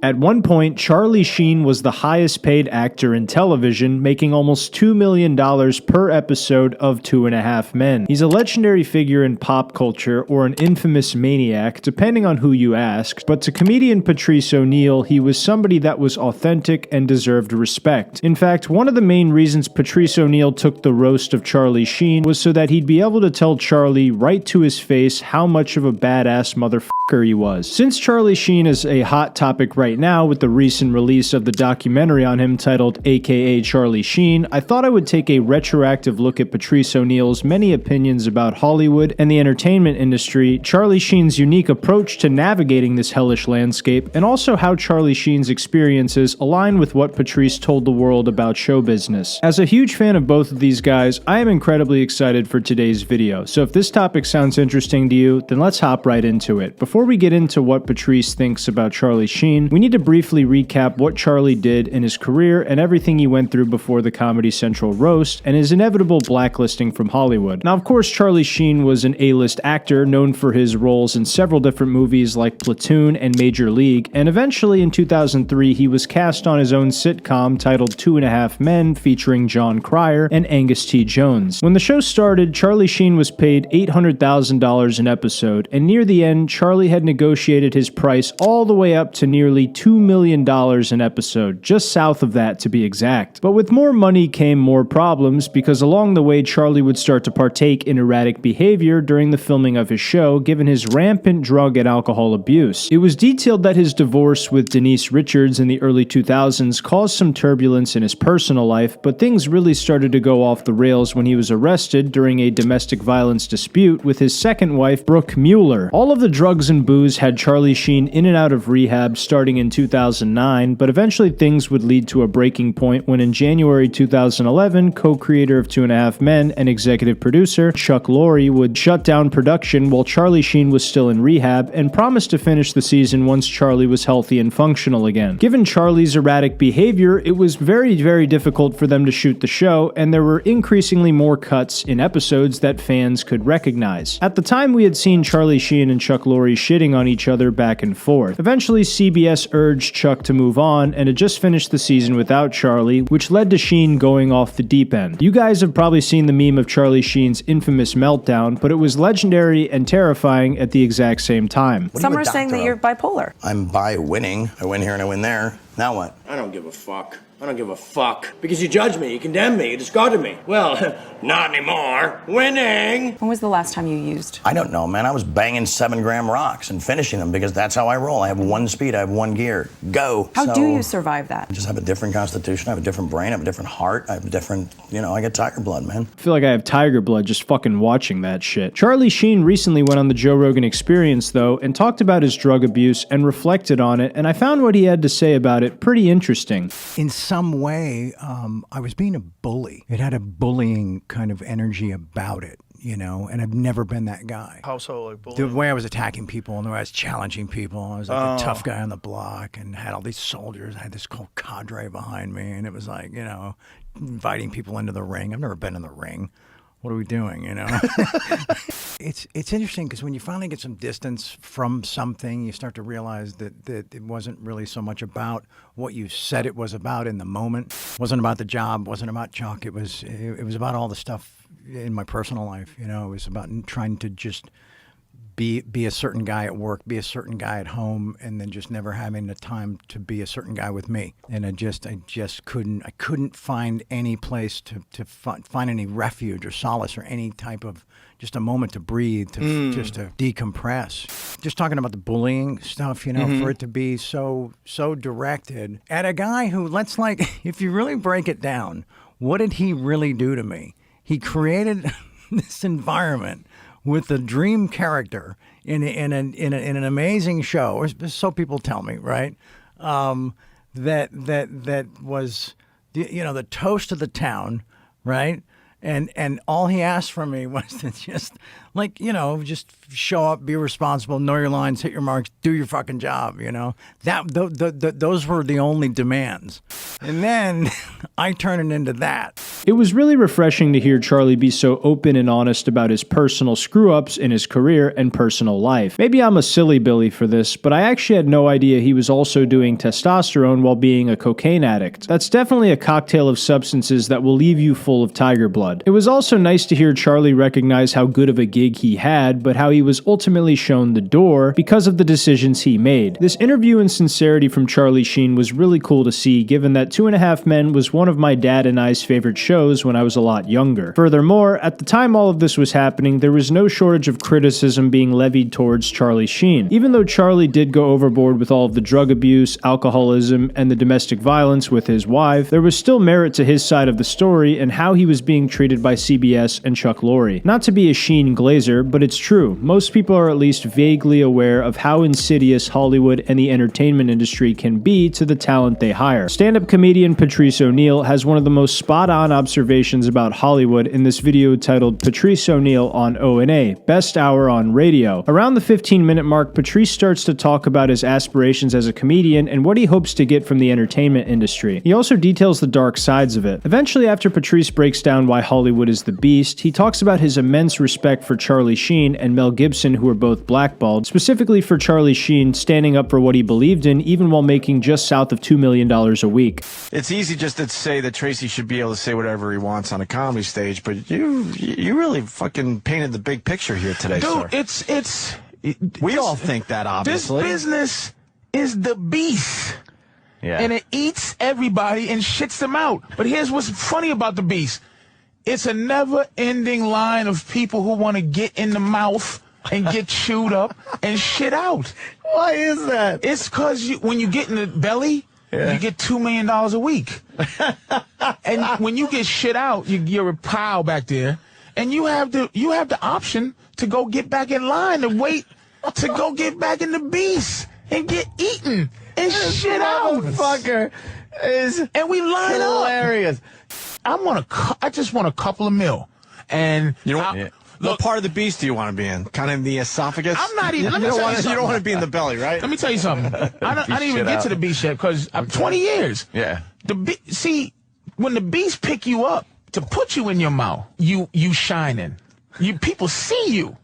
At one point, Charlie Sheen was the highest paid actor in television, making almost $2 million per episode of 2.5 Men. He's a legendary figure in pop culture, or an infamous maniac, depending on who you ask, but to comedian Patrice O'Neal, he was somebody that was authentic and deserved respect. In fact, one of the main reasons Patrice O'Neal took the roast of Charlie Sheen was so that he'd be able to tell Charlie right to his face how much of a badass motherfucker he was. Since Charlie Sheen is a hot topic right now with the recent release of the documentary on him titled AKA Charlie Sheen, I thought I would take a retroactive look at Patrice O'Neal's many opinions about Hollywood and the entertainment industry, Charlie Sheen's unique approach to navigating this hellish landscape, and also how Charlie Sheen's experiences align with what Patrice told the world about show business. As a huge fan of both of these guys, I am incredibly excited for today's video, so if this topic sounds interesting to you, then let's hop right into it. Before we get into what Patrice thinks about Charlie Sheen, we need to briefly recap what Charlie did in his career and everything he went through before the Comedy Central roast and his inevitable blacklisting from Hollywood. Now, of course, Charlie Sheen was an A-list actor known for his roles in several different movies like Platoon and Major League, and eventually in 2003 he was cast on his own sitcom titled 2.5 Men featuring John Cryer and Angus T. Jones. When the show started, Charlie Sheen was paid $800,000 an episode, and near the end, Charlie had negotiated his price all the way up to nearly $2 million an episode, just south of that to be exact. But with more money came more problems, because along the way Charlie would start to partake in erratic behavior during the filming of his show, given his rampant drug and alcohol abuse. It was detailed that his divorce with Denise Richards in the early 2000s caused some turbulence in his personal life, but things really started to go off the rails when he was arrested during a domestic violence dispute with his second wife, Brooke Mueller. All of the drugs and booze had Charlie Sheen in and out of rehab starting in 2009, but eventually things would lead to a breaking point when in January 2011, co-creator of 2.5 Men and executive producer Chuck Lorre would shut down production while Charlie Sheen was still in rehab and promised to finish the season once Charlie was healthy and functional again. Given Charlie's erratic behavior, it was very difficult for them to shoot the show, and there were increasingly more cuts in episodes that fans could recognize. At the time, we had seen Charlie Sheen and Chuck Lorre shitting on each other back and forth. Eventually, CBS urged Chuck to move on and had just finished the season without Charlie, which led to Sheen going off the deep end. You guys have probably seen the meme of Charlie Sheen's infamous meltdown, but it was legendary and terrifying at the exact same time. Some are saying that you're bipolar. I'm bi-winning. I win here and I win there. Now what? I don't give a fuck. I don't give a fuck. Because you judge me, you condemn me, you discarded me. Well, not anymore. Winning! When was the last time you used? I don't know, man. I was banging 7-gram rocks and finishing them because that's how I roll. I have one speed, I have one gear. Go! How do you survive that? I just have a different constitution, I have a different brain, I have a different heart, I have a different, I get tiger blood, man. I feel like I have tiger blood just fucking watching that shit. Charlie Sheen recently went on the Joe Rogan Experience, though, and talked about his drug abuse and reflected on it, and I found what he had to say about it pretty interesting. In some way, I was being a bully. It had a bullying kind of energy about it, and I've never been that guy. How so, like bullying? The way I was attacking people and the way I was challenging people. I was like the tough guy on the block and had all these soldiers. I had this whole cadre behind me, and it was like, inviting people into the ring. I've never been in the ring. What are we doing, It's interesting because when you finally get some distance from something, you start to realize that it wasn't really so much about what you said it was about in the moment. It wasn't about the job, wasn't about Chuck. It was about all the stuff in my personal life, It was about trying to just be a certain guy at work, be a certain guy at home, and then just never having the time to be a certain guy with me. And I just couldn't find any place to find any refuge or solace or any type of just a moment to breathe, just to decompress. Just talking about the bullying stuff, for it to be so directed at a guy who, if you really break it down, what did he really do to me? He created this environment with a dream character in an amazing show, or so people tell me, right? That was the toast of the town, right? And all he asked from me was to just just show up, be responsible, know your lines, hit your marks, do your fucking job, Those were the only demands. And then I turn it into that. It was really refreshing to hear Charlie be so open and honest about his personal screw-ups in his career and personal life. Maybe I'm a silly Billy for this, but I actually had no idea he was also doing testosterone while being a cocaine addict. That's definitely a cocktail of substances that will leave you full of tiger blood. It was also nice to hear Charlie recognize how good of a gig he had, but how he was ultimately shown the door because of the decisions he made. This interview and sincerity from Charlie Sheen was really cool to see, given that 2.5 Men was one of my dad and I's favorite shows when I was a lot younger. Furthermore, at the time all of this was happening, there was no shortage of criticism being levied towards Charlie Sheen. Even though Charlie did go overboard with all of the drug abuse, alcoholism, and the domestic violence with his wife, there was still merit to his side of the story and how he was being treated by CBS and Chuck Lorre. Not to be a Sheen glazer, but it's true. Most people are at least vaguely aware of how insidious Hollywood and the entertainment industry can be to the talent they hire. Stand-up comedian Patrice O'Neal has one of the most spot-on observations about Hollywood in this video titled Patrice O'Neal on O&A, Best Hour on Radio. Around the 15-minute mark, Patrice starts to talk about his aspirations as a comedian and what he hopes to get from the entertainment industry. He also details the dark sides of it. Eventually, after Patrice breaks down why Hollywood is the beast, he talks about his immense respect for Charlie Sheen and Mel Gibson, who were both blackballed, specifically for Charlie Sheen standing up for what he believed in even while making just south of $2 million a week. It's easy just to say that Tracy should be able to say whatever he wants on a comedy stage, but you really fucking painted the big picture here today, dude, sir. We all think that, obviously. This business is the beast. Yeah. And it eats everybody and shits them out. But here's what's funny about the beast. It's a never-ending line of people who want to get in the mouth and get chewed up and shit out. Why is that? It's because when you get in the belly, you get $2 million a week. And when you get shit out, you're a pile back there, and you have the option to go get back in line and wait to go get back in the beast and get eaten and shit out. Fucker is and we line hilarious. up. I just want a couple of mil, and you know what part of the beast do you want to be in? Kind of the esophagus? I'm not even. You don't want to be in the belly, right? Let me tell you something. I didn't even get to the beast yet because I'm 20 years. Yeah. See, when the beast pick you up to put you in your mouth, you shining. People see you.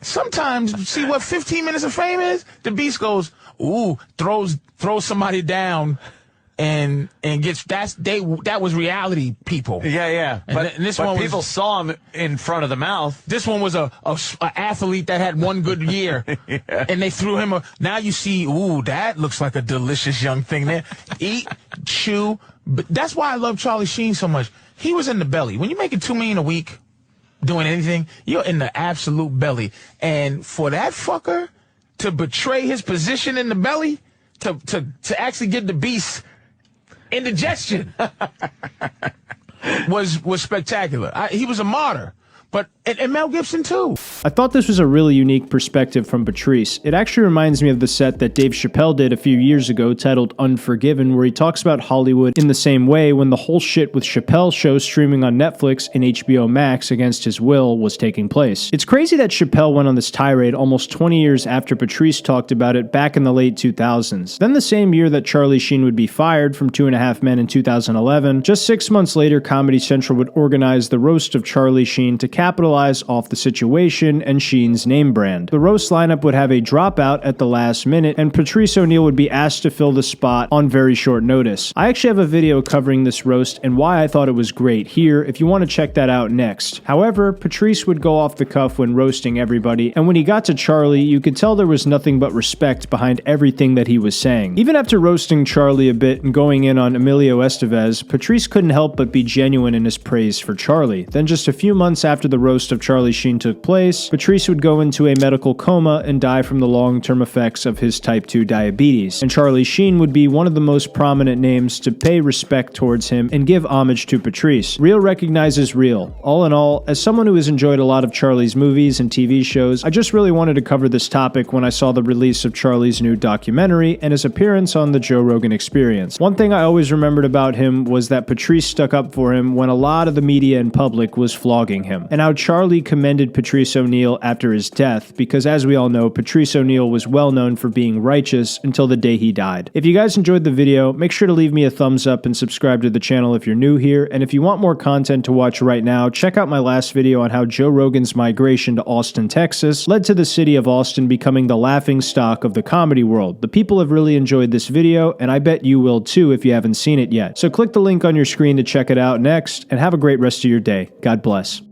Sometimes, see what 15 minutes of fame is? The beast goes, ooh, throws somebody down. And gets that was reality, people. Yeah. And this one people saw him in front of the mouth. This one was a athlete that had one good year, and they threw him. Now you see, ooh, that looks like a delicious young thing there. Eat, chew. But that's why I love Charlie Sheen so much. He was in the belly. When you're making $2 million a week, doing anything, you're in the absolute belly. And for that fucker to betray his position in the belly, to actually get the beast indigestion was spectacular. He was a martyr. But and Mel Gibson too. I thought this was a really unique perspective from Patrice. It actually reminds me of the set that Dave Chappelle did a few years ago titled Unforgiven, where he talks about Hollywood in the same way when the whole shit with Chappelle's show streaming on Netflix and HBO Max against his will was taking place. It's crazy that Chappelle went on this tirade almost 20 years after Patrice talked about it back in the late 2000s. Then the same year that Charlie Sheen would be fired from 2.5 Men in 2011, just 6 months later, Comedy Central would organize the roast of Charlie Sheen to capitalize off the situation and Sheen's name brand. The roast lineup would have a dropout at the last minute, and Patrice O'Neal would be asked to fill the spot on very short notice. I actually have a video covering this roast and why I thought it was great here if you want to check that out next. However, Patrice would go off the cuff when roasting everybody, and when he got to Charlie, you could tell there was nothing but respect behind everything that he was saying. Even after roasting Charlie a bit and going in on Emilio Estevez, Patrice couldn't help but be genuine in his praise for Charlie. Then just a few months after the roast of Charlie Sheen took place, Patrice would go into a medical coma and die from the long-term effects of his type 2 diabetes. And Charlie Sheen would be one of the most prominent names to pay respect towards him and give homage to Patrice. Real recognizes real. All in all, as someone who has enjoyed a lot of Charlie's movies and TV shows, I just really wanted to cover this topic when I saw the release of Charlie's new documentary and his appearance on the Joe Rogan Experience. One thing I always remembered about him was that Patrice stuck up for him when a lot of the media and public was flogging him. And and how Charlie commended Patrice O'Neal after his death, because as we all know, Patrice O'Neal was well known for being righteous until the day he died. If you guys enjoyed the video, make sure to leave me a thumbs up and subscribe to the channel if you're new here, and if you want more content to watch right now, check out my last video on how Joe Rogan's migration to Austin, Texas led to the city of Austin becoming the laughingstock of the comedy world. The people have really enjoyed this video, and I bet you will too if you haven't seen it yet. So click the link on your screen to check it out next, and have a great rest of your day. God bless.